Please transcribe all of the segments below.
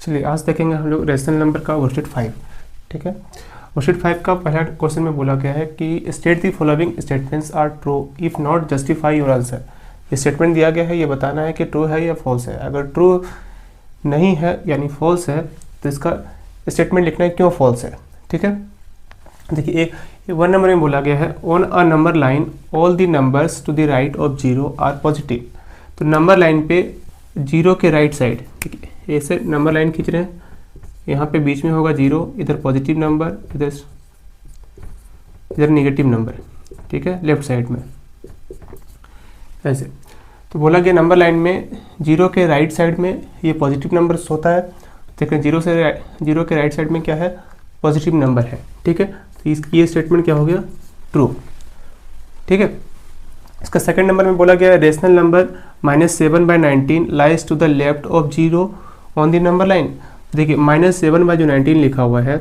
चलिए आज देखेंगे हम लोग रेशनल नंबर का वर्कशीट 5। ठीक है, वर्कशीट 5 का पहला क्वेश्चन में बोला गया है कि state the following statements are true if not justify your answer. ये स्टेटमेंट दिया गया है, ये बताना है कि ट्रू है या फॉल्स है। अगर ट्रू नहीं है यानी फॉल्स है तो इसका स्टेटमेंट लिखना है क्यों फॉल्स है। ठीक है, देखिए एक 1 नंबर में बोला गया है on a number line all the numbers to the right of 0 are positive. तो नंबर लाइन पे 0 के राइट साइड, ठीक है, ऐसे नंबर लाइन खींच रहे हैं, यहाँ पे बीच में होगा 0, इधर पॉजिटिव नंबर, इधर नेगेटिव नंबर। ठीक है, लेफ्ट साइड में ऐसे। तो बोला गया नंबर लाइन में 0 के राइट साइड में ये पॉजिटिव नंबर होता है। देखें 0 के राइट साइड में क्या है, पॉजिटिव नंबर है। ठीक है, तो ये स्टेटमेंट क्या हो गया, ट्रू। ठीक है, इसका सेकंड नंबर में बोला गया rational number -7/19 lies to the left of 0 on the number line. देखिए -7/19 लिखा हुआ है,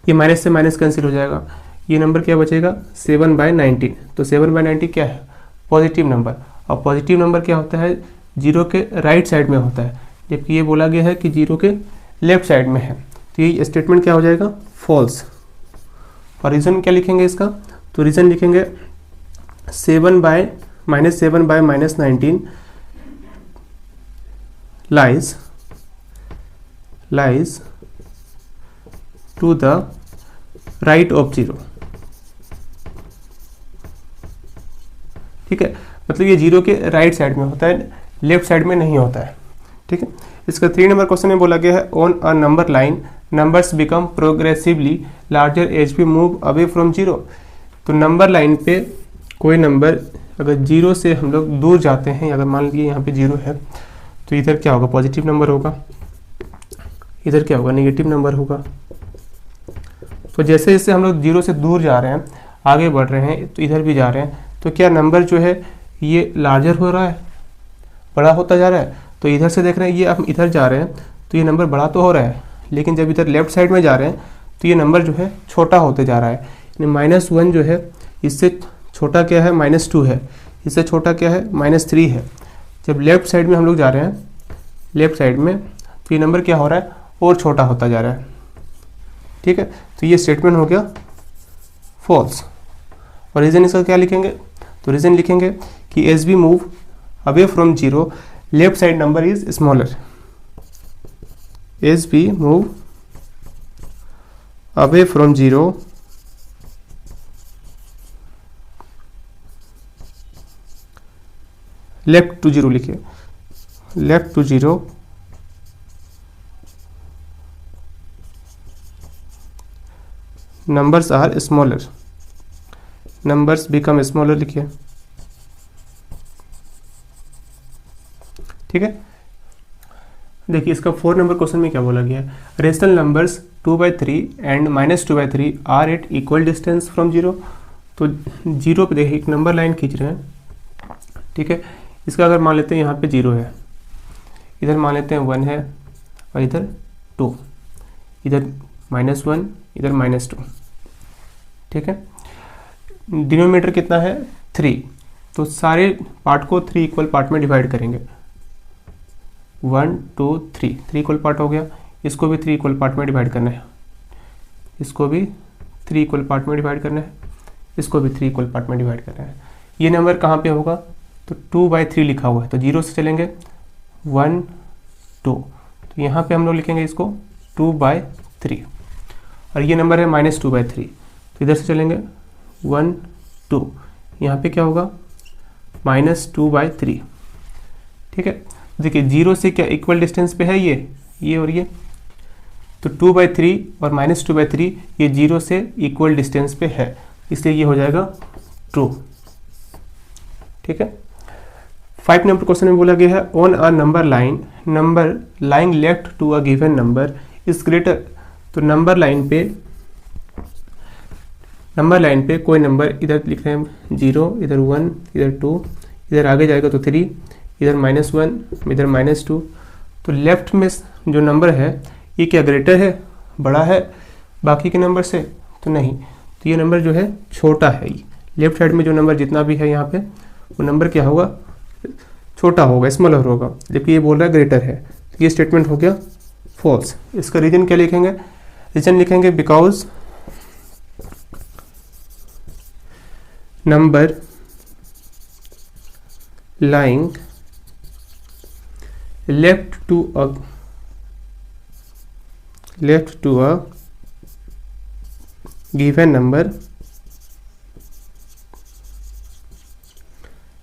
ये माइनस से माइनस कैंसिल हो जाएगा, ये नंबर क्या बचेगा 7/19। तो 7/19 क्या है, पॉजिटिव नंबर। और पॉजिटिव नंबर क्या होता है, 0 के राइट साइड में होता है, जबकि ये बोला गया है कि 0 के लेफ्ट साइड में है। तो ये स्टेटमेंट क्या हो जाएगा, फॉल्स। और रीज़न क्या लिखेंगे इसका, तो रीज़न लिखेंगे -7/19 lies to the right of 0। ठीक है, मतलब ये 0 के राइट साइड में होता है, लेफ्ट साइड में नहीं होता है। ठीक है, इसका 3 नंबर क्वेश्चन में बोला गया है on a number line numbers become progressively larger as we move away from 0। तो नंबर लाइन पे कोई नंबर अगर 0 से हम लोग दूर जाते हैं, अगर मान लीजिए यहाँ पे 0 है तो इधर क्या होगा, पॉजिटिव नंबर होगा, इधर क्या होगा, नेगेटिव नंबर होगा। तो जैसे जैसे हम लोग 0 से दूर जा रहे हैं, आगे बढ़ रहे हैं, तो इधर भी जा रहे हैं, तो क्या नंबर जो है ये लार्जर हो रहा है, बड़ा होता जा रहा है। तो इधर से देख रहे हैं, ये हम इधर जा रहे हैं तो ये नंबर बड़ा तो हो रहा है, लेकिन जब इधर लेफ्ट साइड में जा रहे हैं तो ये नंबर जो है छोटा होते जा रहा है। यानी -1 जो है इससे छोटा क्या है, -2 है, इससे छोटा क्या है, -3 है। जब लेफ्ट साइड में हम लोग जा रहे हैं, लेफ्ट साइड में, तो ये नंबर क्या हो रहा है, और छोटा होता जा रहा है। ठीक है, तो ये स्टेटमेंट हो गया फॉल्स। और रीज़न इसका क्या लिखेंगे, तो रीज़न लिखेंगे कि as we move away from 0 left side number is smaller. As we move away from 0 left to 0 लिखिए, left to 0 numbers are smaller, numbers become smaller लिखिए। ठीक है, देखिए इसका 4 नंबर क्वेश्चन में क्या बोला गया है, rational numbers 2/3 and -2/3 are at equal distance from 0। तो 0 पे देखिए एक नंबर लाइन खींच रहे हैं। ठीक है, इसका अगर मान लेते हैं यहाँ पे 0 है, इधर मान लेते हैं 1 है, और इधर 2, इधर -1, इधर -2। ठीक है, डिनोमिनेटर कितना है 3, तो सारे पार्ट को 3 इक्वल पार्ट में डिवाइड करेंगे। 1 2 3 इक्वल पार्ट हो गया, इसको भी 3 इक्वल पार्ट में डिवाइड करना है, इसको भी 3 इक्वल पार्ट में डिवाइड करना है, इसको भी 3 इक्वल पार्ट में डिवाइड करना है। ये नंबर कहाँ पे होगा, तो 2/3 लिखा हुआ है, तो 0 से चलेंगे 1 2, तो यहाँ पे हम लोग लिखेंगे इसको 2/3। और ये नंबर है -2/3, तो इधर से चलेंगे 1 2, यहाँ पे क्या होगा -2/3। ठीक है, देखिए 0 से क्या इक्वल डिस्टेंस पे है ये और ये, तो 2/3 और -2/3 ये 0 से इक्वल डिस्टेंस पे है, इसलिए ये हो जाएगा ट्रू। ठीक है, 5 नंबर क्वेश्चन में बोला गया है on a number line left to a given number is greater. तो नंबर लाइन पे कोई नंबर, इधर लिख रहे हैं 0, इधर 1, इधर 2, इधर आगे जाएगा तो 3, इधर -1, इधर -2। तो लेफ्ट में जो नंबर है ये क्या ग्रेटर है, बड़ा है बाकी के नंबर से, तो नहीं, तो ये नंबर जो है छोटा है। लेफ्ट साइड में जो नंबर जितना भी है यहाँ पे वो नंबर क्या होगा, छोटा होगा, स्मॉलर होगा, जबकि ये बोल रहा है ग्रेटर है। ये स्टेटमेंट हो गया फॉल्स। इसका रीजन क्या लिखेंगे, रीजन लिखेंगे because number lying left to a given number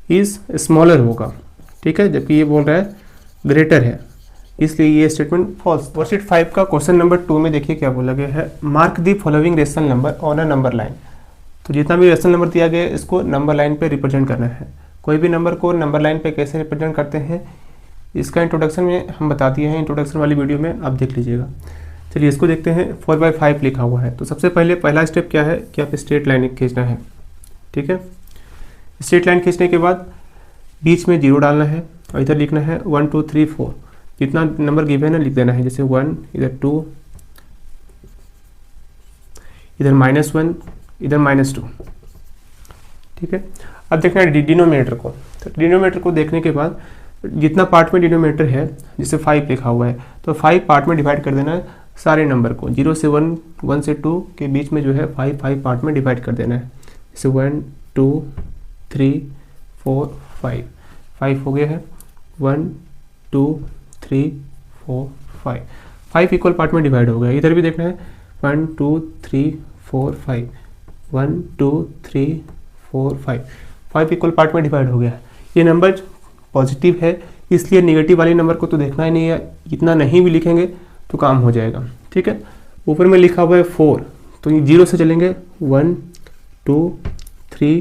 is smaller होगा, ठीक है, जबकि ये बोल रहा है ग्रेटर है, इसलिए ये स्टेटमेंट फॉल्स। वर्कशीट 5 का क्वेश्चन नंबर 2 में देखिए क्या बोला गया है, mark the following rational number on a number line. तो जितना भी रेशनल नंबर दिया गया है इसको नंबर लाइन पे रिप्रेजेंट करना है। कोई भी नंबर को नंबर लाइन पे कैसे रिप्रेजेंट करते हैं इसका इंट्रोडक्शन में हम बता दिए हैं, इंट्रोडक्शन वाली वीडियो में आप देख लीजिएगा। चलिए इसको देखते हैं। 4/5 लिखा हुआ है, तो सबसे पहले पहला स्टेप क्या है कि आप स्ट्रेट लाइन खींचना है, ठीक है। स्ट्रेट लाइन खींचने के बाद बीच में 0 डालना है और इधर लिखना है 1 2 3 4, जितना नंबर गिवन है लिख देना है, जैसे 1, इधर 2, इधर -1, इधर -2, ठीक है। अब देखना है डिनोमिनेटर को, तो डिनोमिनेटर को देखने के बाद जितना पार्ट में डिनोमिनेटर है, जैसे 5 लिखा हुआ है, तो 5 पार्ट में डिवाइड कर देना है सारे नंबर को, 0 से 1, 1 से 2 के बीच में जो है 5 पार्ट में डिवाइड कर देना है, जैसे 1 2 3 4 5 हो गया है, 1 2 3 4 5 इक्वल पार्ट में डिवाइड हो गया। इधर भी देखना है 1 2 3 4 5 1 2 3 4 5 इक्वल पार्ट में डिवाइड हो गया। ये नंबर पॉजिटिव है, इसलिए नेगेटिव वाले नंबर को तो देखना ही नहीं है, इतना नहीं भी लिखेंगे तो काम हो जाएगा, ठीक है। ऊपर में लिखा हुआ है 4, तो ये 0 से चलेंगे 1 2 3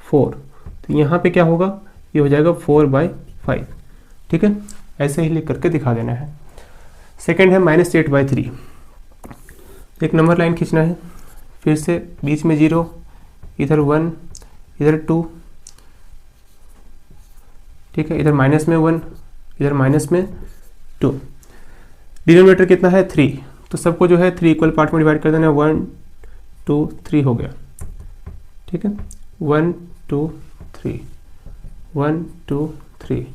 4, तो यहाँ पे क्या होगा, ये हो जाएगा 4/5, ठीक है। ऐसे ही लिख करके दिखा देना है। सेकेंड है -8/3, एक नंबर लाइन खींचना है, फिर से बीच में 0, इधर 1, इधर 2, ठीक है, इधर माइनस में 1, इधर माइनस में 2। डिनोमिनेटर कितना है 3, तो सबको जो है 3 इक्वल पार्ट में डिवाइड कर देना है, 1 2 3 हो गया, ठीक है, 1 2 3 1 2 3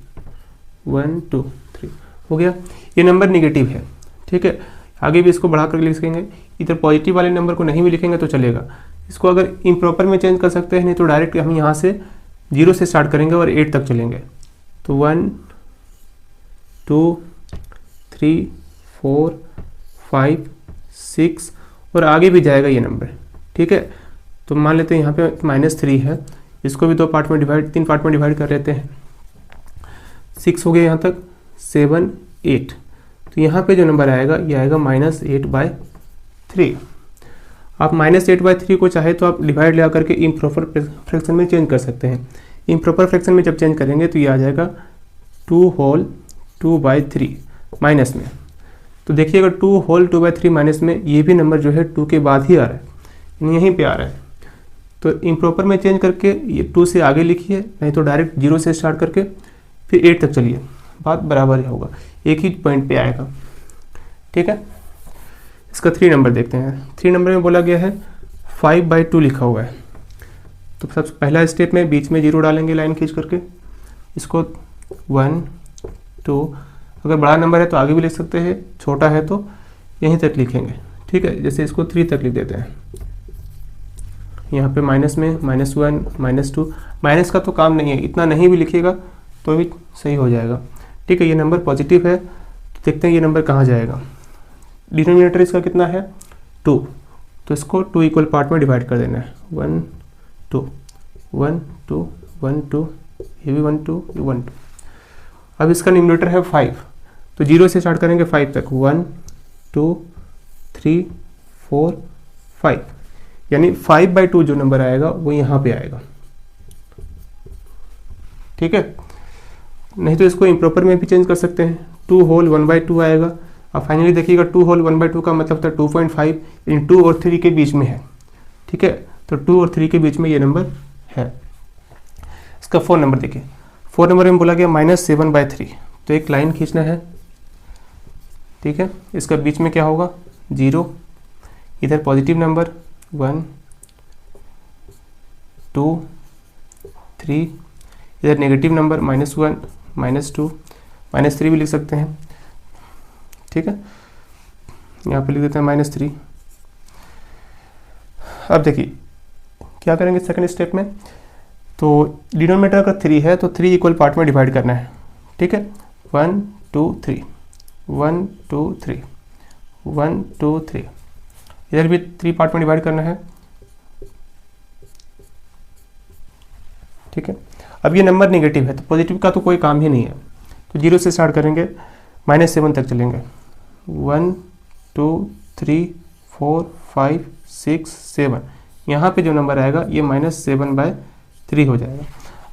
1 2 3 हो गया। ये नंबर निगेटिव है, ठीक है। आगे भी इसको बढ़ा कर लिखेंगे, इधर पॉजिटिव वाले नंबर को नहीं भी लिखेंगे तो चलेगा। इसको अगर इम्प्रॉपर में चेंज कर सकते हैं, नहीं तो डायरेक्ट हम यहाँ से 0 से स्टार्ट करेंगे और 8 तक चलेंगे, तो 1 2 3 4 5 6 और आगे भी जाएगा ये नंबर, ठीक है। तो मान लेते हैं यहाँ पे -3 है, इसको भी 3 पार्ट में डिवाइड कर लेते हैं, 6 हो गया यहाँ तक, 7 8, तो यहाँ पे जो नंबर आएगा ये आएगा -8/3। आप -8/3 को चाहे तो आप डिवाइड लगा करके इम्प्रॉपर फ्रैक्शन में चेंज कर सकते हैं। इम्प्रॉपर फ्रैक्शन में जब चेंज करेंगे तो ये आ जाएगा 2 होल 2/3 माइनस में। तो देखिएगा 2 होल 2/3 माइनस में ये भी नंबर जो है 2 के बाद ही आ रहा है, यहीं पे आ रहा है। तो इम्प्रॉपर में चेंज करके ये 2 से आगे लिखिए, नहीं तो डायरेक्ट 0 से स्टार्ट करके फिर 8 तक चलिए, बात बराबर ही होगा, एक ही पॉइंट पे आएगा, ठीक है। इसका 3 नंबर देखते हैं। 3 नंबर में बोला गया है 5/2 लिखा हुआ है, तो सबसे पहला स्टेप में बीच में 0 डालेंगे लाइन खींच करके, इसको 1 2, अगर बड़ा नंबर है तो आगे भी लिख सकते हैं, छोटा है तो यहीं तक लिखेंगे, ठीक है। जैसे इसको 3 तक लिख देते हैं, यहाँ पे माइनस में -1 -2, माइनस का तो काम नहीं है, इतना नहीं भी लिखिएगा तो भी सही हो जाएगा, ठीक है। ये नंबर पॉजिटिव है, तो देखते हैं ये नंबर कहाँ जाएगा। डिनोमिनेटर इसका कितना है 2, तो इसको 2 इक्वल पार्ट में डिवाइड कर देना है, 1 2 1 2 1 2, ये भी 1 2 ये 1 2। अब इसका न्यूमरेटर है 5, तो 0 से स्टार्ट करेंगे 5 तक, 1 2 3 4 5, यानी 5/2 जो नंबर आएगा वो यहाँ पे आएगा, ठीक है। नहीं तो इसको इम्प्रॉपर में भी चेंज कर सकते हैं, 2 होल 1/2 आएगा। अब फाइनली देखिएगा 2 होल 1/2 का मतलब था 2.5, इन 2 और 3 के बीच में है, ठीक है। तो 2 और 3 के बीच में ये नंबर है। इसका 4 नंबर देखिए, 4 नंबर में बोला गया -7/3, तो एक लाइन खींचना है, ठीक है। इसका बीच में क्या होगा 0, इधर पॉजिटिव नंबर 1 2 3, इधर नेगेटिव नंबर -1 -2 -3 भी लिख सकते हैं, ठीक है, यहाँ पे लिख देते हैं -3। अब देखिए क्या करेंगे सेकंड स्टेप में, तो डिनोमिनेटर अगर 3 है तो 3 इक्वल पार्ट में डिवाइड करना है, ठीक है, 1 2 3 1 2 3 1 2 3, इधर भी 3 पार्ट में डिवाइड करना है, ठीक है। अब ये नंबर नेगेटिव है तो पॉजिटिव का तो कोई काम ही नहीं है, तो 0 से स्टार्ट करेंगे -7 तक चलेंगे, 1 2 3 4 5 6 7, यहाँ पे जो नंबर आएगा ये -7/3 हो जाएगा।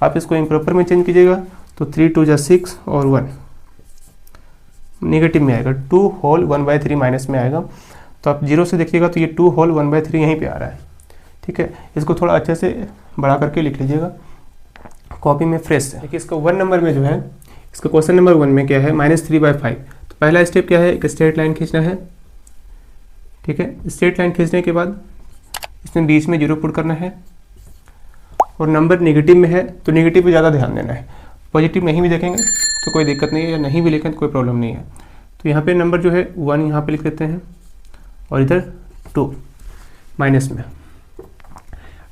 आप इसको इम्प्रॉपर में चेंज कीजिएगा तो 3 2 जा 6 और 1 नेगेटिव में आएगा, 2 होल 1/3 माइनस में आएगा। तो आप 0 से देखिएगा तो ये 2 होल 1/3 यहीं पे आ रहा है, ठीक है। इसको थोड़ा अच्छे से बड़ा करके लिख लीजिएगा कॉपी में फ्रेश से। देखिए इसका 1 नंबर में जो है, इसका क्वेश्चन नंबर 1 में क्या है, -3/5। तो पहला स्टेप क्या है, एक स्ट्रेट लाइन खींचना है, ठीक है। स्ट्रेट लाइन खींचने के बाद इसमें बीच में 0 पुट करना है, और नंबर नेगेटिव में है तो नेगेटिव पे ज़्यादा ध्यान देना है, पॉजिटिव नहीं भी देखेंगे तो कोई दिक्कत नहीं है, या नहीं भी लिखें तो कोई प्रॉब्लम नहीं है। तो यहाँ पे नंबर जो है 1 यहाँ पे लिख देते हैं, और इधर 2 माइनस में।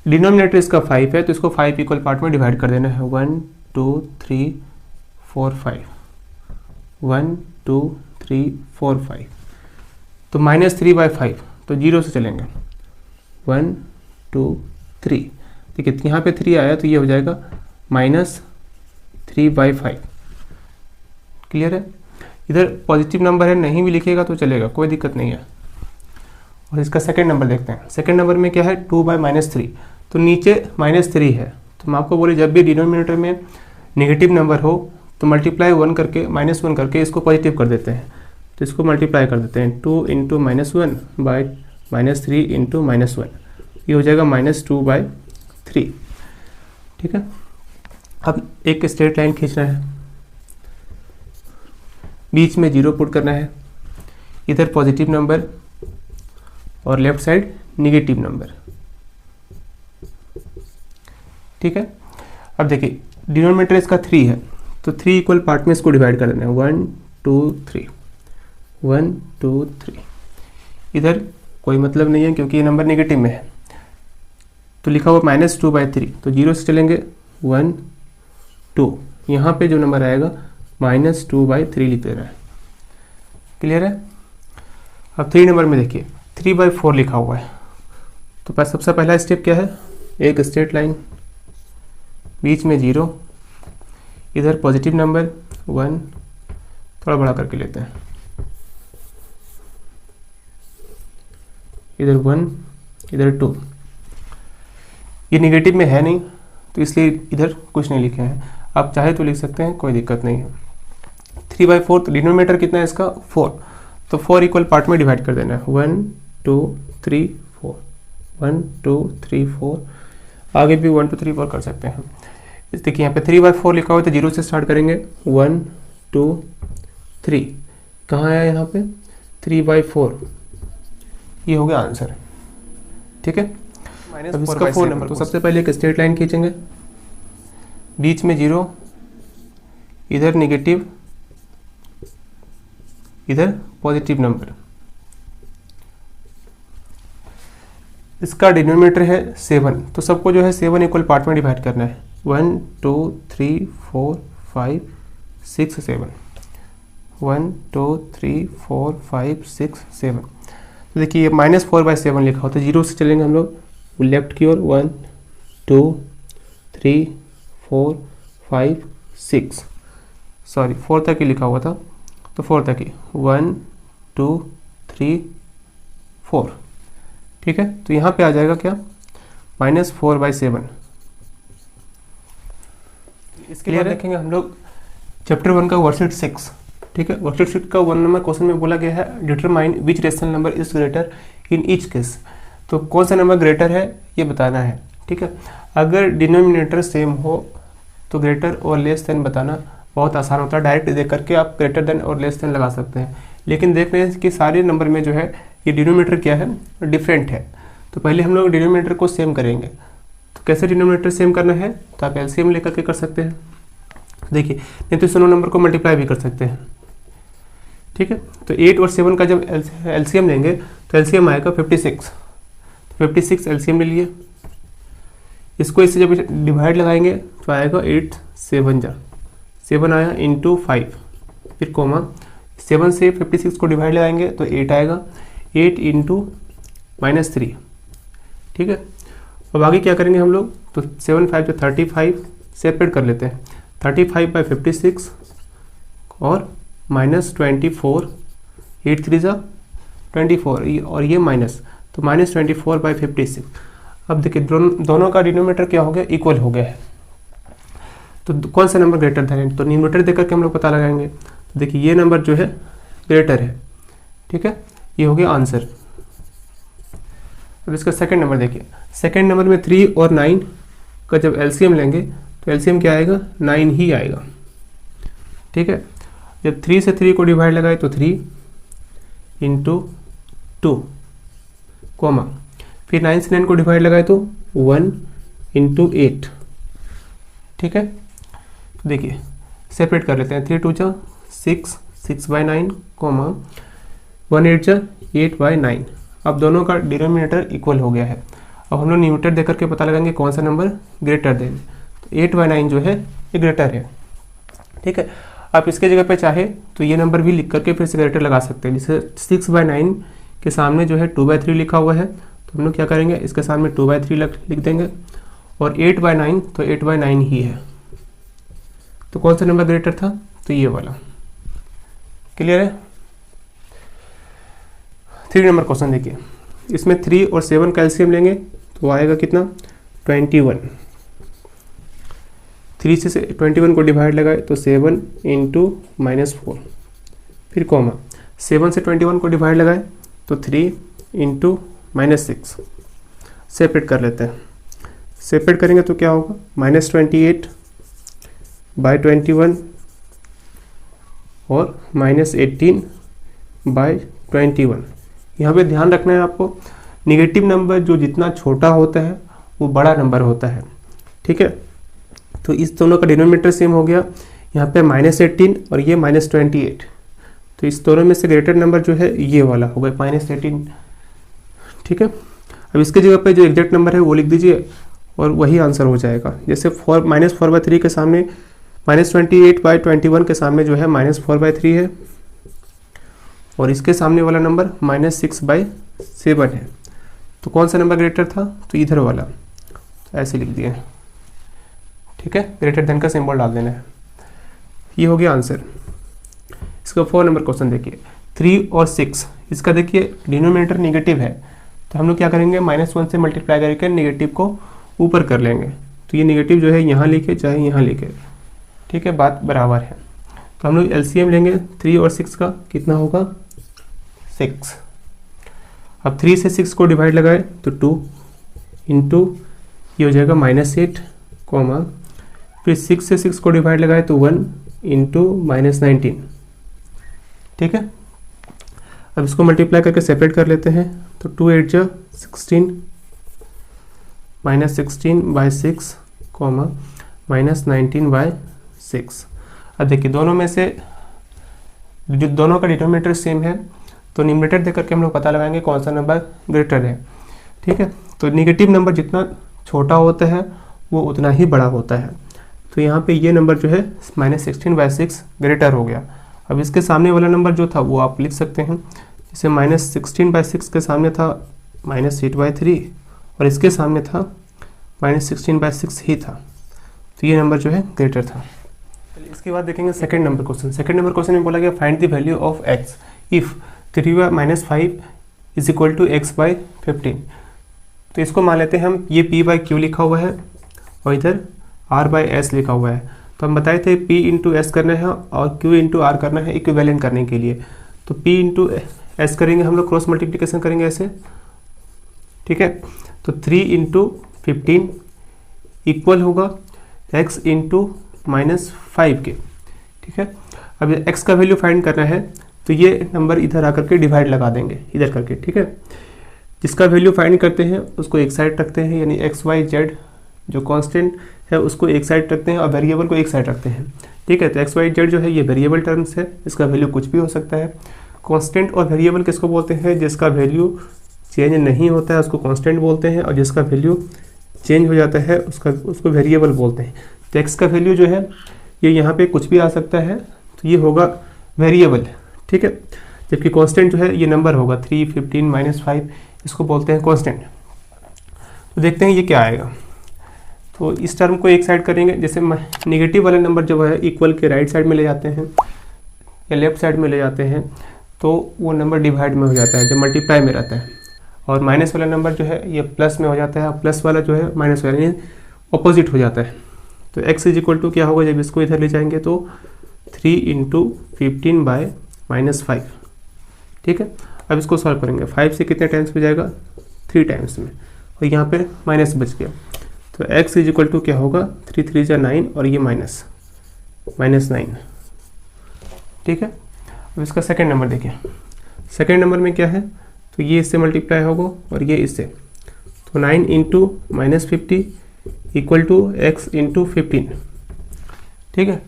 डिनोमिनेटर इसका 5 है तो इसको 5 इक्वल पार्ट में डिवाइड कर देना है, 1 2 3 4 5 1 2 3 4 5। तो -3/5 तो 0 से चलेंगे, 1 2 3, देखिए यहाँ पे 3 आया तो ये हो जाएगा -3/5। क्लियर है। इधर पॉजिटिव नंबर है, नहीं भी लिखिएगा तो चलेगा, कोई दिक्कत नहीं है। और इसका सेकंड नंबर देखते हैं। सेकंड नंबर में क्या है, 2/-3, तो नीचे -3 है। तो हम आपको बोले जब भी डिनोमिनेटर में नेगेटिव नंबर हो तो मल्टीप्लाई 1 करके -1 करके इसको पॉजिटिव कर देते हैं। तो इसको मल्टीप्लाई कर देते हैं, 2 × -1/-3 × -1, ये हो जाएगा -2/3, ठीक है। अब एक स्ट्रेट लाइन खींचना है, बीच में 0 पुट करना है, इधर पॉजिटिव नंबर और लेफ्ट साइड नेगेटिव नंबर, ठीक है। अब देखिए डिनोमिनेटर इसका 3 है तो 3 इक्वल पार्ट में इसको डिवाइड कर देना है, 1 2 3 1 2 3। इधर कोई मतलब नहीं है क्योंकि ये नंबर नेगेटिव में है, तो लिखा हुआ -2/3, तो 0 से चलेंगे, 1 2, यहाँ पे जो नंबर आएगा -2/3 लिख दे रहा है। क्लियर है। अब 3 नंबर में देखिए 3/4 लिखा हुआ है, तो सबसे पहला स्टेप क्या है, एक स्ट्रेट लाइन, बीच में 0, इधर पॉजिटिव नंबर 1, थोड़ा बड़ा करके लेते हैं, इधर 1 इधर 2, ये नेगेटिव में है नहीं तो इसलिए इधर कुछ नहीं लिखे हैं, आप चाहे तो लिख सकते हैं, कोई दिक्कत नहीं है। 3/4 तो डिनोमिनेटर कितना है इसका 4, तो 4 इक्वल पार्ट में डिवाइड कर देना है, 1 2 3 4 1 2 3 4, आगे भी 1 2 3 4 कर सकते हैं। देखिए यहाँ पे 3/4 लिखा हुआ है तो 0 से स्टार्ट करेंगे, 1 2 3, कहाँ आया यहाँ पे 3/4, ये हो गया आंसर, ठीक है। अब इसका 4 नंबर, तो सबसे पहले एक स्ट्रेट लाइन खींचेंगे, बीच में 0, इधर नेगेटिव, इधर पॉजिटिव नंबर। इसका डिनोमिनेटर है 7, तो सबको जो है 7 इक्वल पार्ट में डिवाइड करना है, 1 2 3 4 5 6 7 1 2 3 4 5 6 7। तो देखिए -4/7 लिखा हो तो 0 से चलेंगे हम लोग लेफ्ट की ओर, 1 2 3 4 5 6, सॉरी 4 तक ही लिखा हुआ था तो 4 तक ही, 1 2 3 4, ठीक है। तो यहाँ पे आ जाएगा क्या, -4/7। इसके बाद देखेंगे हम लोग चैप्टर 1 का वर्कशीट 6, ठीक है। वर्कशीट 6 का 1 नंबर क्वेश्चन में बोला गया है determine which rational number is greater in each case, तो कौन सा नंबर ग्रेटर है ये बताना है, ठीक है। अगर डिनोमिनेटर सेम हो तो ग्रेटर और लेस देन बताना बहुत आसान होता है, डायरेक्ट देख करके आप ग्रेटर देन और लेस देन लगा सकते हैं। लेकिन देख रहे हैं कि सारे नंबर में जो है ये डिनोमिनेटर क्या है, डिफरेंट है, तो पहले हम लोग डिनोमिनेटर को सेम करेंगे। तो कैसे डिनोमिनेटर सेम करना है, तो आप एलसीएम लेकर के कर सकते हैं, देखिए नहीं तो दोनों नंबर को मल्टीप्लाई भी कर सकते हैं। ठीक है। तो 8 और 7 का जब एलसीएम लेंगे तो एलसीएम आएगा 56, 56 एलसीएम ले लिए। इसको इससे जब डिवाइड लगाएंगे तो आएगा 8 7 जा 7 आया इंटू 5, फिर कोमा 7 से 56 को डिवाइड लगाएंगे तो 8 आएगा, 8 इंटू -3, ठीक है। अब आगे क्या करेंगे हम लोग, तो 7 5 जो 35 सेपरेट कर लेते हैं, 35/56 और -24, 8 3 जा 24 और ये माइनस, तो -24/56। अब देखिए दोनों का डिनोमिनेटर क्या हो गया, इक्वल हो गया है। तो कौन सा नंबर ग्रेटर देन है, तो न्यूमरेटर देकर के हम लोग पता लगाएंगे। तो देखिए ये नंबर जो है ग्रेटर है, ठीक है, ये हो गया आंसर। अब इसका सेकंड नंबर देखिए, सेकंड नंबर में 3 और 9 का जब एलसीएम लेंगे तो एलसीएम क्या आएगा, 9 ही आएगा, ठीक है। जब 3 से 3 को डिवाइड लगाए तो 3 इंटू 2 कोमा, फिर 9 से 9 को डिवाइड लगाए तो 1 इंटू 8, ठीक है। तो देखिए सेपरेट कर लेते हैं, 3 2 जा 6, 6/9 कोमा 1 8 जा 8/9। अब दोनों का डिनोमिनेटर इक्वल हो गया है। अब हम लोग न्यूमरेटर देकर के पता लगाएंगे कौन सा नंबर ग्रेटर देन, तो 8/9 जो है ये ग्रेटर है, ठीक है। आप इसके जगह पे चाहे तो ये नंबर भी लिख करके फिर से ग्रेटर लगा सकते हैं। जैसे 6/9 के सामने जो है 2/3 लिखा हुआ है, तो हम लोग क्या करेंगे, इसके सामने 2/3 लिख देंगे, और 8/9 तो 8/9 ही है। तो कौन सा नंबर ग्रेटर था, तो ये वाला। क्लियर है। 3 नंबर क्वेश्चन देखिए, इसमें 3 और 7 का एलसीएम लेंगे तो आएगा कितना, 21। 3 से 21 को डिवाइड लगाए तो 7 इंटू -4, फिर कोमा 7 से 21 को डिवाइड लगाए तो 3 इंटू -6। सेपरेट कर लेते हैं, सेपरेट करेंगे तो क्या होगा, -28/21 और -18/21। यहाँ पे ध्यान रखना है आपको, निगेटिव नंबर जो जितना छोटा होता है वो बड़ा नंबर होता है, ठीक है। तो इस दोनों का डिनोमिनेटर सेम हो गया, यहाँ पे -18 और ये -28, तो इस दोनों में से ग्रेटर नंबर जो है ये वाला होगा -18, ठीक है। अब इसके जगह पे जो एग्जैक्ट नंबर है वो लिख दीजिए और वही आंसर हो जाएगा। जैसे -4/3 के सामने -28/21 के सामने जो है -4/3 है, और इसके सामने वाला नंबर -6/7 है। तो कौन सा नंबर ग्रेटर था, तो इधर वाला, तो ऐसे लिख दिए, ठीक है। ग्रेटर देन का सिंबल डाल देना है, ये हो गया आंसर। इसका 4 नंबर क्वेश्चन देखिए, 3 और 6, इसका देखिए डिनोमिनेटर नेगेटिव है, तो हम लोग क्या करेंगे, -1 से मल्टीप्लाई करके नेगेटिव को ऊपर कर लेंगे। तो ये नेगेटिव जो है यहाँ लिखे चाहे यहाँ लिखे, ठीक है, बात बराबर है। तो हम लोग एलसीएम लेंगे 3 और 6 का, कितना होगा, 6। अब 3 से 6 को डिवाइड लगाए तो 2 इंटू ये हो जाएगा -8 कोमा, फिर 6 से 6 को डिवाइड लगाए तो 1 इंटू -19, ठीक है। अब इसको मल्टीप्लाई करके सेपरेट कर लेते हैं, तो 2 8 जा 16 -16/6 कोमा -19/6। अब देखिए दोनों में से जो दोनों का डिनोमिनेटर सेम है, तो न्यूमरेटर देकर के हम लोग पता लगाएंगे कौन सा नंबर ग्रेटर है, ठीक है। तो नेगेटिव नंबर जितना छोटा होता है वो उतना ही बड़ा होता है। तो यहाँ पे ये नंबर जो है -16/6 ग्रेटर हो गया। अब इसके सामने वाला नंबर जो था वो आप लिख सकते हैं, जैसे -16/6 के सामने था -8/3 और इसके सामने था -16/6 ही था, तो ये नंबर जो है ग्रेटर था। इसके बाद देखेंगे second number question. Second number question में बोला गया find the value of x if 3/-5 is equal to x/15। तो इसको मान लेते हैं हम, ये p/q लिखा हुआ है और इधर r/s लिखा हुआ है। तो हम बताए थे p इंटू एस करना है और q इंटू आर करना है इक्विवेलेंट करने के लिए। तो p इंटू एस करेंगे हम लोग, क्रॉस मल्टीप्लिकेशन करेंगे ऐसे, ठीक है। तो 3 इंटू 15 इक्वल होगा x इंटू -5 के, ठीक है। अब x का वैल्यू फाइंड करना है तो ये नंबर इधर आकर के डिवाइड लगा देंगे इधर करके, ठीक है। जिसका वैल्यू फाइंड करते हैं उसको एक साइड रखते हैं, यानी x y z जो कांस्टेंट है उसको एक साइड रखते हैं और वेरिएबल को एक साइड रखते हैं। ठीक है, तो एक्स वाई जेड जो है ये वेरिएबल टर्म्स है, इसका वैल्यू कुछ भी हो सकता है। कांस्टेंट और वेरिएबल किसको बोलते हैं? जिसका वैल्यू चेंज नहीं होता है उसको कांस्टेंट बोलते हैं, और जिसका वैल्यू चेंज हो जाता है उसको वेरिएबल बोलते हैं। तो एक्स का वैल्यू जो है ये यहाँ पे कुछ भी आ सकता है, तो ये होगा वेरिएबल। ठीक है, जबकि कांस्टेंट जो है ये नंबर होगा 3, 15, -5, इसको बोलते हैं कांस्टेंट। तो देखते हैं ये क्या आएगा। तो इस टर्म को एक साइड करेंगे, जैसे नेगेटिव वाले नंबर जो है इक्वल के राइट साइड में ले जाते हैं या लेफ्ट साइड में ले जाते हैं तो वो नंबर डिवाइड में हो जाता है जब मल्टीप्लाई में रहता है, और माइनस वाला नंबर जो है ये प्लस में हो जाता है, प्लस वाला जो है माइनस वाला, यानी अपोजिट हो जाता है। तो x इज इक्वल टू क्या होगा जब इसको इधर ले जाएंगे तो 3 × 15/-5। ठीक है, अब इसको सॉल्व करेंगे। 5 से कितने टाइम्स में जाएगा? 3 टाइम्स में, और यहाँ पे माइनस बच गया। तो x इज इक्वल टू क्या होगा? 3 3 जा 9 और ये -9। ठीक है, अब इसका सेकेंड नंबर देखिए। सेकेंड नंबर में क्या है? तो ये इससे मल्टीप्लाई होगा और ये इससे, तो 9 × -50 इक्वल टू x × 15। ठीक है,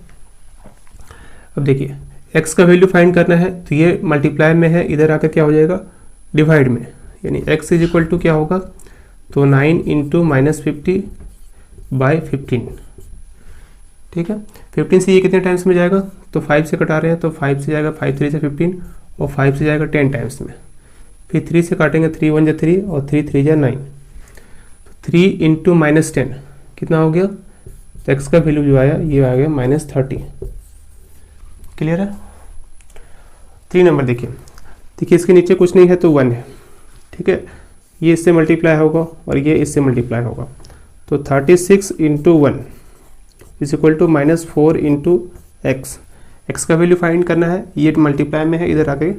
अब देखिए x का वैल्यू फाइंड करना है, तो ये मल्टीप्लाई में है, इधर आकर क्या हो जाएगा? डिवाइड में, यानी x इज इक्वल टू क्या होगा? तो 9 × -50/15। ठीक है, 15 से ये कितने टाइम्स में जाएगा? तो 5 से कटा रहे हैं तो 5 से जाएगा, 5 3 से 15, और 5 से जाएगा 10 टाइम्स में। फिर 3 से काटेंगे, 3 1 जा 3 और 3 3 जा 9। 3 × -10 कितना हो गया? तो x का वैल्यू जो आया ये आ गया -30। क्लियर है? 3 नंबर देखिए इसके नीचे कुछ नहीं है तो 1 है। ठीक है, ये इससे मल्टीप्लाई होगा और ये इससे मल्टीप्लाई होगा, तो 36 × 1 is equal to -4 × x। x का वैल्यू फाइंड करना है, ये मल्टीप्लाई में है, इधर आके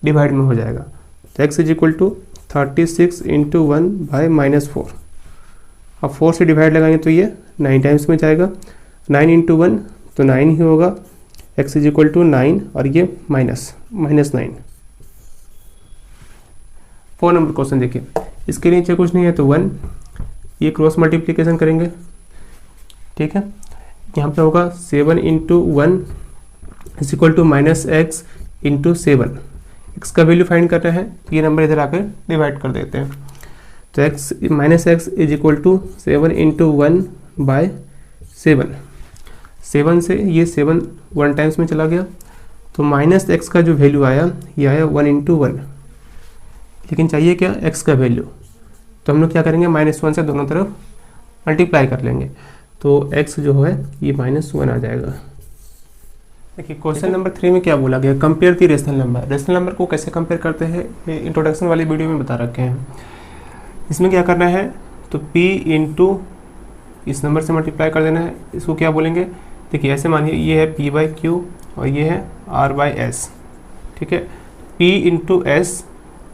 डिवाइड में हो जाएगा। तो x इज इक्वल टू 36 × 1/-4। अब 4 से डिवाइड लगाएंगे तो ये 9 टाइम्स में जाएगा। 9 × 1 तो 9 ही होगा। x इज इक्वल टू 9 और ये -9। 4 नंबर क्वेश्चन देखिए, इसके नीचे कुछ नहीं है तो 1, ये क्रॉस मल्टीप्लिकेशन करेंगे। ठीक है, यहाँ पे होगा 7 × 1 is equal to -x × 7। x का वैल्यू फाइंड करना है, ये नंबर इधर आकर डिवाइड कर देते हैं। तो -x इज इक्वल टू 7 × 1/7। 7 से ये 7 1 टाइम्स में चला गया, तो -x का जो वैल्यू आया ये आया 1 × 1। लेकिन चाहिए क्या? x का वैल्यू, तो हम लोग क्या करेंगे? -1 से दोनों तरफ मल्टीप्लाई कर लेंगे, तो x जो है ये -1 आ जाएगा। देखिए क्वेश्चन नंबर 3 में क्या बोला गया? कंपेयर दी रेशनल नंबर। रेशनल नंबर को कैसे कंपेयर करते हैं ये इंट्रोडक्शन वाली वीडियो में बता रखे हैं। इसमें क्या करना है? तो p × इस नंबर से मल्टीप्लाई कर देना है। इसको क्या बोलेंगे? देखिए ऐसे मानिए ये है p/q और ये है r/s। ठीक है, p × s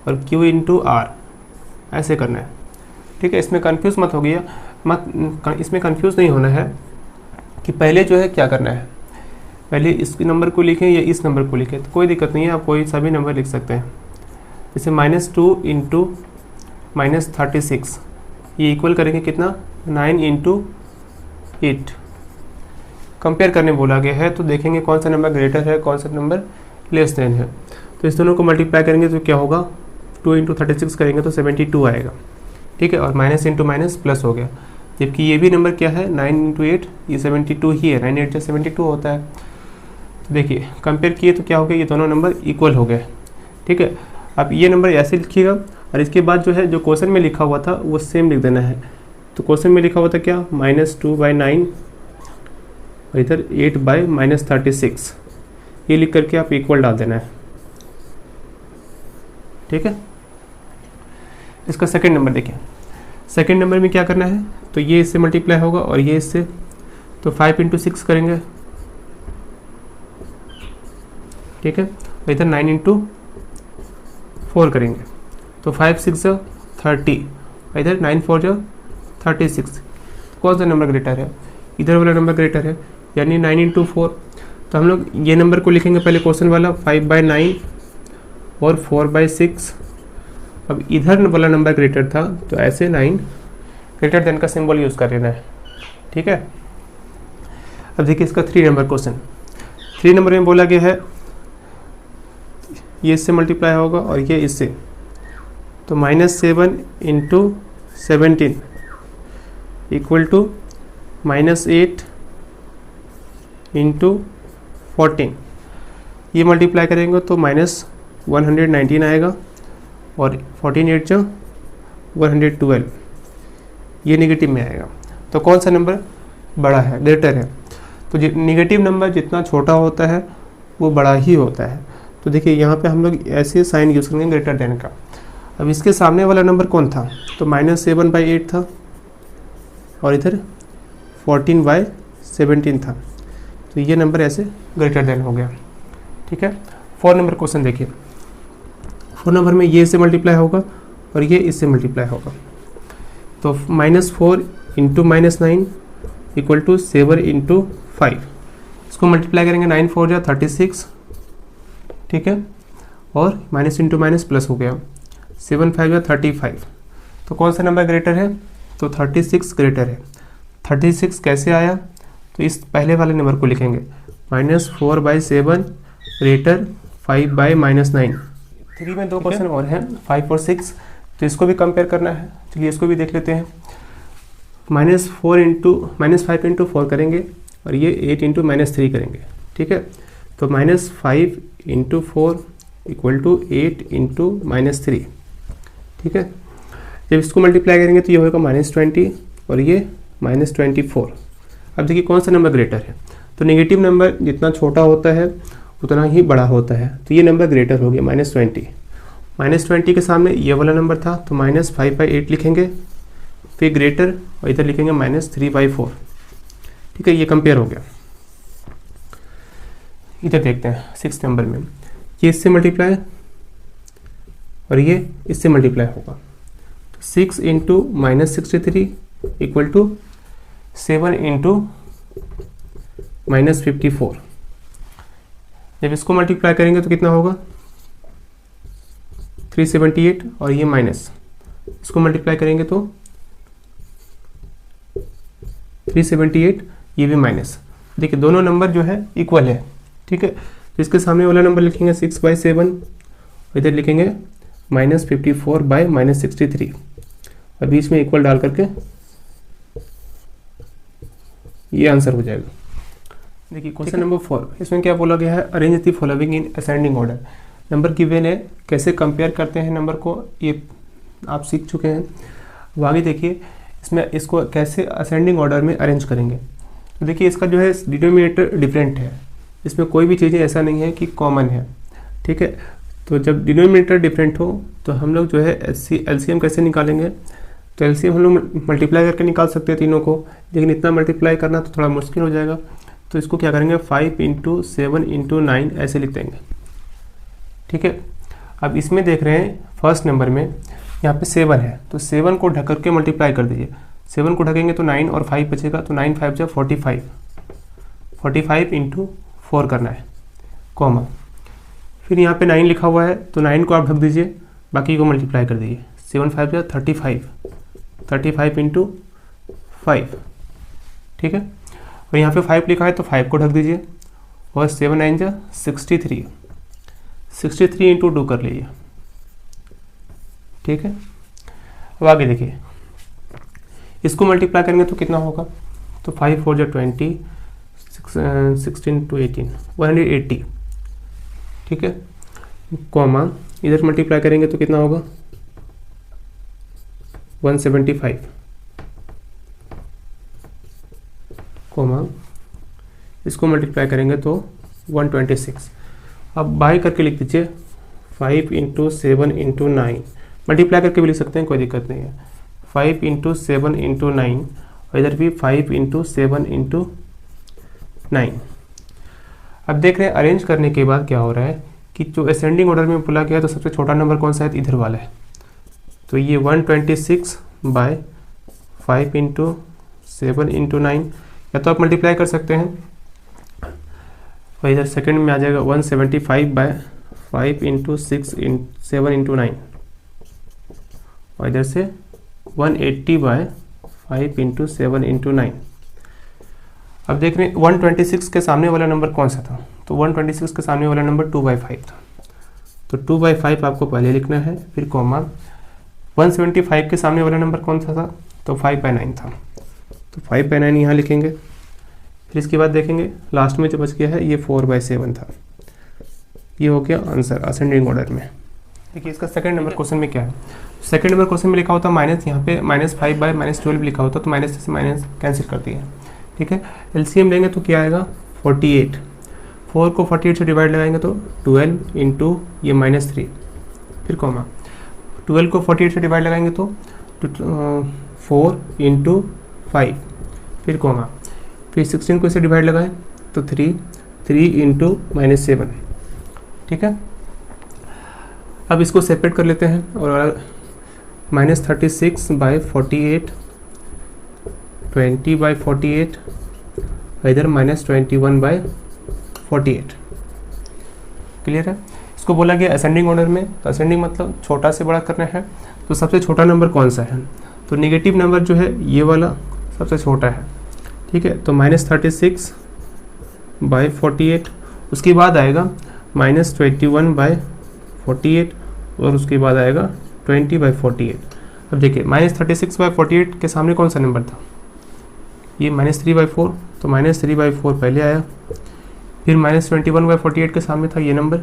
और q × r, ऐसे करना है। ठीक है, इसमें कंफ्यूज मत हो गया, इसमें कंफ्यूज नहीं होना है कि पहले जो है क्या करना है, पहले इस नंबर को लिखें या इस नंबर को लिखें, तो कोई दिक्कत नहीं है, आप कोई सा भी नंबर लिख सकते हैं। जैसे -2 × -36, ये इक्वल करेंगे कितना? 9 × 8। कंपेयर करने बोला गया है, तो देखेंगे कौन सा नंबर ग्रेटर है, कौन सा नंबर लेस देन है। तो इस दोनों को मल्टीप्लाई करेंगे तो क्या होगा? 2 × 36 करेंगे तो 72 आएगा। ठीक है, और माइनस इंटू माइनस प्लस हो गया, जबकि ये भी नंबर क्या है? 9 × 8, ये 72 ही है। 9 8 जो 72 होता है। तो देखिए कंपेयर किए तो क्या हो गया? ये दोनों नंबर इक्वल हो गए। ठीक है, अब ये नंबर ऐसे लिखिएगा और इसके बाद जो है जो क्वेश्चन में लिखा हुआ था वो सेम लिख देना है। तो क्वेश्चन में लिखा हुआ था क्या? -2/9 और इधर 8/-36, ये लिख करके आप इक्वल डाल देना है। ठीक है, इसका सेकंड नंबर देखिए। सेकंड नंबर में क्या करना है? तो ये इससे मल्टीप्लाई होगा और ये इससे, तो 5 × 6 करेंगे। ठीक है, और इधर 9 × 4 करेंगे, तो 5 6 30, इधर 9 4 36। कौन सा नंबर ग्रेटर है? इधर वाला नंबर ग्रेटर है, यानी 9 × 4। तो हम लोग ये नंबर को लिखेंगे पहले क्वेश्चन वाला 5/9 और 4/6। अब इधर वाला नंबर ग्रेटर था तो ऐसे 9 ग्रेटर देन का सिंबल यूज़ कर लेना है। ठीक है। अब देखिए इसका 3 नंबर क्वेश्चन। 3 नंबर में बोला गया है ये इससे मल्टीप्लाई होगा और ये इससे, तो -7 इंटू 17 इक्वल टू -8 इंटू 14। ये मल्टीप्लाई करेंगे तो -119 आएगा और 14 8 जो 112, ये नेगेटिव में आएगा। तो कौन सा नंबर बड़ा है, ग्रेटर है? तो नेगेटिव नंबर जितना छोटा होता है वो बड़ा ही होता है। तो देखिए यहाँ पे हम लोग ऐसे साइन यूज़ करेंगे ग्रेटर देन का। अब इसके सामने वाला नंबर कौन था? तो -7/8 था और इधर 14/17 था, तो ये नंबर ऐसे ग्रेटर देन हो गया। ठीक है। 4 नंबर क्वेश्चन देखिए। 4 नंबर में ये इससे मल्टीप्लाई होगा और ये इससे मल्टीप्लाई होगा, तो -4 इंटू -9 इक्वल टू 7 इंटू 5। इसको मल्टीप्लाई करेंगे 9 4 जा 36, ठीक है, और माइनस इंटू माइनस प्लस हो गया, 7 5 जा 35। तो कौन सा नंबर ग्रेटर है? तो 36 ग्रेटर है। 36 कैसे आया? तो इस पहले वाले नंबर को लिखेंगे -4/7 ग्रेटर 5/-9। 3 में 2 क्वेश्चन और हैं, 5 और 6, तो इसको भी कंपेयर करना है। चलिए इसको भी देख लेते हैं। -5 इंटू 4 करेंगे और ये 8 इंटू -3 करेंगे, ठीक है। तो -5 इंटू 4 इक्वल टू 8 इंटू -3, ठीक है। जब इसको मल्टीप्लाई करेंगे तो ये होगा -20 और ये -24। अब देखिए कौन सा नंबर ग्रेटर है? तो नेगेटिव नंबर जितना छोटा होता है उतना ही बड़ा होता है, तो ये नंबर ग्रेटर हो गया -20। -20 के सामने ये वाला नंबर था, तो -5/8 लिखेंगे, फिर ग्रेटर और इधर लिखेंगे -3/4, ठीक है। ये कंपेयर हो गया। इधर देखते हैं 6 नंबर में, ये इससे मल्टीप्लाई और ये इससे मल्टीप्लाई होगा, तो 6 इंटू -63 इक्वल टू 7 इंटू -54। जब इसको मल्टीप्लाई करेंगे तो कितना होगा? 378 और ये माइनस, इसको मल्टीप्लाई करेंगे तो 378, ये भी माइनस। देखिए दोनों नंबर जो है इक्वल है, ठीक है। तो इसके सामने वाला नंबर लिखेंगे 6/7 और इधर लिखेंगे -54/-63 और बीच में इक्वल डाल करके ये आंसर हो जाएगा। देखिए क्वेश्चन नंबर 4, इसमें क्या बोला गया है? Arrange the following in ascending order. Number given है, कैसे कंपेयर करते हैं नंबर को, ये आप सीख चुके हैं। अब आगे देखिए इसमें इसको कैसे असेंडिंग ऑर्डर में अरेंज करेंगे। तो देखिए इसका जो है डिनोमिनेटर डिफरेंट है, इसमें कोई भी चीज़ें ऐसा नहीं है कि कॉमन है, ठीक है। तो जब डिनोमिनेटर डिफरेंट हो तो हम लोग जो है एलसीएम कैसे निकालेंगे? तो एलसीएम हम लोग मल्टीप्लाई करके निकाल सकते हैं तीनों को, लेकिन इतना मल्टीप्लाई करना तो थोड़ा मुश्किल हो जाएगा। तो इसको क्या करेंगे 5 इंटू 7 इंटू 9 ऐसे लिख देंगे, ठीक है। अब इसमें देख रहे हैं फर्स्ट नंबर में यहाँ पे 7 है, तो 7 को ढक करके मल्टीप्लाई कर दीजिए। 7 को ढकेंगे तो 9 और 5 बचेगा, तो 9 5 जा 45, 45 इंटू 4 करना है, कॉमा। फिर यहाँ पे 9 लिखा हुआ है, तो 9 को आप ढक दीजिए, बाकी को मल्टीप्लाई कर दीजिए। 7 5 जा 35, 35 इंटू 5, ठीक है। और यहाँ पे 5 लिखा है तो 5 को ढक दीजिए, और 7 9 जा 63, 63 इंटू 2 कर लीजिए, ठीक है। अब आगे देखिए इसको मल्टीप्लाई करेंगे तो कितना होगा? तो 5 4 जा 20, 16 to 18, 180, ठीक है, कॉमा। इधर मल्टीप्लाई करेंगे तो कितना होगा? 175, कॉमा। इसको मल्टीप्लाई करेंगे तो 126। अब बाय करके लिख दीजिए 5 इंटू 7 इंटू 9, मल्टीप्लाई करके भी लिख सकते हैं, कोई दिक्कत नहीं है। 5 इंटू 7 इंटू 9 और इधर भी 5 इंटू 7 इंटू 9। अब देख रहे हैं अरेंज करने के बाद क्या हो रहा है कि जो असेंडिंग ऑर्डर में बोला गया है तो सबसे छोटा नंबर कौन सा है? इधर वाला है, तो ये 126/5 इंटू 7 इंटू 9, या तो आप मल्टीप्लाई कर सकते हैं, और इधर सेकंड में आ जाएगा 175/5 इंटू 7 इंटू 9, और इधर से 180/5 इंटू 7 इंटू 9। अब देख रहे हैं 126 के सामने वाला नंबर कौन सा था, तो 126 के सामने वाला नंबर 2/5 था, तो 2/5 आपको पहले लिखना है, फिर कॉमा 175 के सामने वाला नंबर कौन सा था, तो 5/9 था, तो 5/9 यहाँ लिखेंगे। फिर इसके बाद देखेंगे लास्ट में जो बच गया है ये 4/7 था। ये हो गया आंसर असेंडिंग ऑर्डर में। देखिए इसका सेकंड नंबर क्वेश्चन में क्या है, सेकंड नंबर क्वेश्चन में लिखा होता माइनस, यहाँ पे -5/-12 लिखा होता, तो माइनस से माइनस कैंसिल कर दिया, ठीक है। एलसीएम लेंगे तो क्या आएगा 48, 4 को 48 से डिवाइड लगाएंगे तो 12 इंटू ये -3, फिर कॉमा 12 को 48 से डिवाइड लगाएंगे तो 4 इंटू 5, फिर कॉमा फिर 16 को इसे डिवाइड लगाएं तो 3 इंटू -7, ठीक है। अब इसको सेपरेट कर लेते हैं और -36/48, 20/48, इधर -21/48, क्लियर है। इसको बोला गया असेंडिंग ऑर्डर में, तो असेंडिंग मतलब छोटा से बड़ा करना है, तो सबसे छोटा नंबर कौन सा है, तो नेगेटिव नंबर जो है ये वाला सबसे छोटा है, ठीक है। तो -36/48, उसके बाद आएगा -21/48 और उसके बाद आएगा 20/48। अब देखिए -36/48 के सामने कौन सा नंबर था, ये -3/4, तो -3/4 पहले आया, फिर -21/48 के सामने था ये नंबर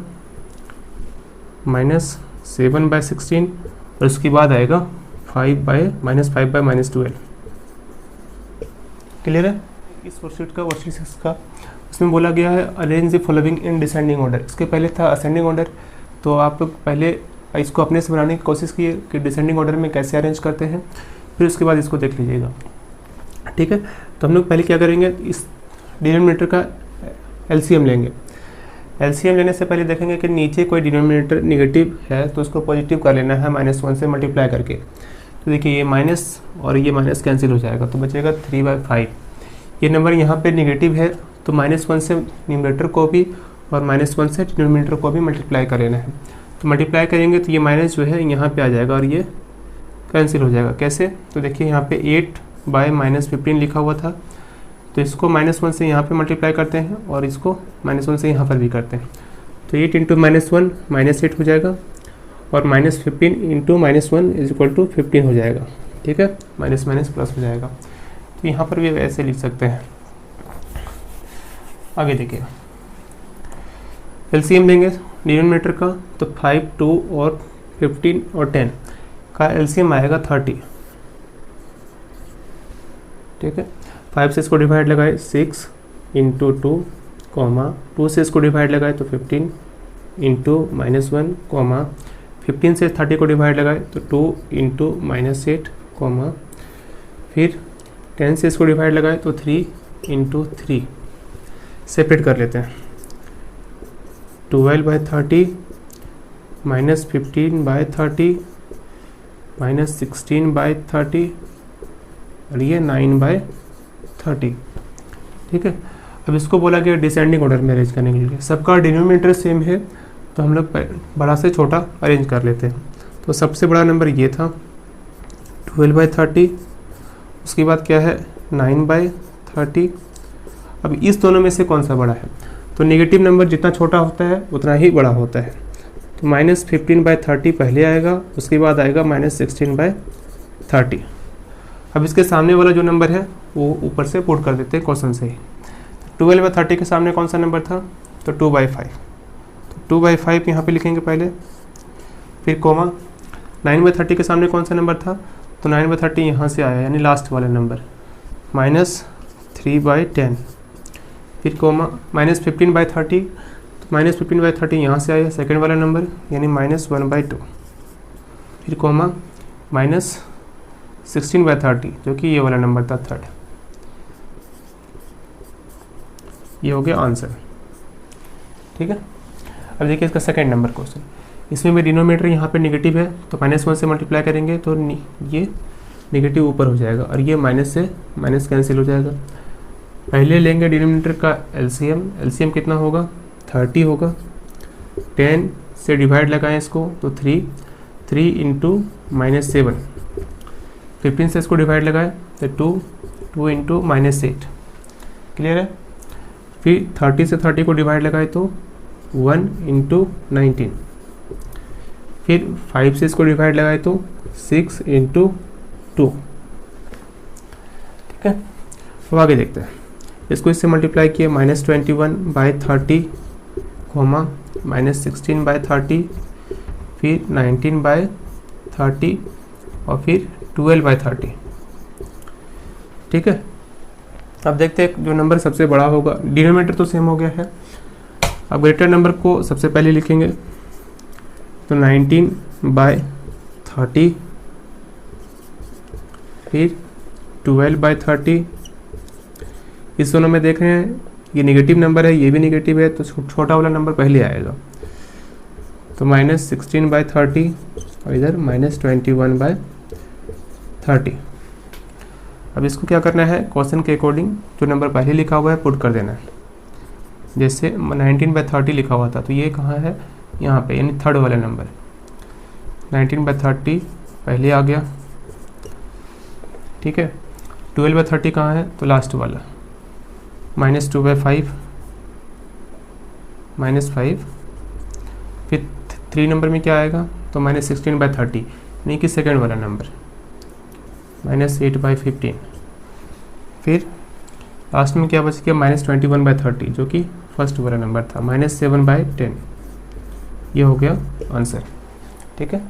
-7/16 और उसके बाद आएगा -5/-12, क्लियर है। इस वर्कशीट का वर्कशीट 6 का उसमें बोला गया है arrange the following in descending order. इसके पहले था असेंडिंग ऑर्डर, तो आप लोग पहले इसको अपने से बनाने की कोशिश कीजिए कि डिसेंडिंग ऑर्डर में कैसे अरेंज करते हैं, फिर उसके बाद इसको देख लीजिएगा, ठीक है। तो हम लोग पहले क्या करेंगे, इस डिनोमिनेटर का एलसीएम लेंगे। एलसीएम लेने से पहले देखेंगे कि नीचे कोई डिनोमिनेटर निगेटिव है तो उसको पॉजिटिव कर लेना है -1 से मल्टीप्लाई करके। तो देखिए ये माइनस और ये माइनस कैंसिल हो जाएगा, तो बचेगा 3/5। ये नंबर यहाँ पे निगेटिव है तो -1 से न्यूमरेटर को भी और -1 से डिनोमिनेटर को भी मल्टीप्लाई कर लेना है। तो मल्टीप्लाई करेंगे तो ये माइनस जो है यहाँ पे आ जाएगा और ये कैंसिल हो जाएगा। कैसे, तो देखिए यहाँ पे 8/-15 लिखा हुआ था, तो इसको -1 से यहाँ पे मल्टीप्लाई करते हैं और इसको -1 से यहाँ पर भी करते हैं, तो 8 इंटू -1 -8 हो जाएगा और -15 इंटू -1 = 15 हो जाएगा, ठीक है। माइनस प्लस हो जाएगा, तो यहाँ पर भी वैसे लिख सकते हैं। आगे देखिए एलसीएम लेंगे डिनोमिनेटर का, तो 5, 2 और 15 और 10 का एलसीएम आएगा 30, ठीक है। 5 से इसको डिवाइड लगाए 6 इंटू 2, 2 से इसको डिवाइड लगाए तो 15 इंटू -1, 15 से 30 को डिवाइड लगाए तो 2 इंटू -8, फिर 10 से इसको डिवाइड लगाए तो 3 इंटू 3। सेपरेट कर लेते हैं, 12/30 -15/30 -16/30 और ये 9/30, ठीक है। अब इसको बोला गया डिसेंडिंग ऑर्डर में अरेंज करने के लिए। सबका डिनोमिनेटर सेम है तो हम लोग बड़ा से छोटा अरेंज कर लेते हैं। तो सबसे बड़ा नंबर ये था 12/30, उसके बाद क्या है 9/30। अब इस दोनों में से कौन सा बड़ा है, तो नेगेटिव नंबर जितना छोटा होता है उतना ही बड़ा होता है, तो -15/30 पहले आएगा, उसके बाद आएगा -16/30। अब इसके सामने वाला जो नंबर है वो ऊपर से पुट कर देते हैं क्वेश्चन से ही। 12/30 के सामने कौन सा नंबर था, तो 2/5, तो 2/5 यहाँ पे लिखेंगे पहले, फिर कोमा 9/30 के सामने कौन सा नंबर था, तो 9/30 यहाँ से आया यानी लास्ट वाला नंबर -3/10, फिर कोमा -15/30, तो -15/30 यहाँ से आया सेकेंड वाला नंबर यानी -1/2, फिर कोमा -16/30 जो कि ये वाला नंबर था थर्ड। ये हो गया आंसर, ठीक है। अब देखिए इसका सेकेंड नंबर क्वेश्चन, इसमें भी डिनोमिनेटर यहाँ पे नेगेटिव है तो -1 से मल्टीप्लाई करेंगे तो ये नेगेटिव ऊपर हो जाएगा और ये माइनस से माइनस कैंसिल हो जाएगा। पहले लेंगे डिनोमिनेटर का एलसीएम, एलसीएम कितना होगा 30 होगा, 10 से डिवाइड लगाएं इसको तो 3 इंटू -7, 15 से इसको डिवाइड लगाएं तो 2 इंटू -8, क्लियर है। फिर 30 से 30 को डिवाइड लगाए तो 1 इंटू 19, फिर 5 से इसको डिवाइड लगाए तो 6 इंटू 2, ठीक है। अब आगे देखते हैं, इसको इससे मल्टीप्लाई किए -21/30, -16/30, फिर 19/30 और फिर 12/30, ठीक है। अब देखते हैं जो नंबर सबसे बड़ा होगा, डिनोमिनेटर तो सेम हो गया है। अब ग्रेटर नंबर को सबसे पहले लिखेंगे तो 19/30, फिर 12/30। इस दोनों में देख रहे हैं ये नेगेटिव नंबर है, ये भी नेगेटिव है, तो छोटा वाला नंबर पहले आएगा, तो -16/30 और इधर -21/30। अब इसको क्या करना है, क्वेश्चन के अकॉर्डिंग जो नंबर पहले लिखा हुआ है पुट कर देना है। जैसे 19/30 लिखा हुआ था तो ये कहाँ है, यहाँ पे, यानी थर्ड वाला नंबर 19/30 पहले आ गया, ठीक है। 12/30 कहाँ है, तो लास्ट वाला -2/5, -5, फिर 3 नंबर में क्या आएगा, तो -16/30, यानी कि सेकेंड वाला नंबर, -8/15, फिर लास्ट में क्या बच गया, -21/30 जो कि फर्स्ट वाला नंबर था, -7/10। ये हो गया आंसर, ठीक है।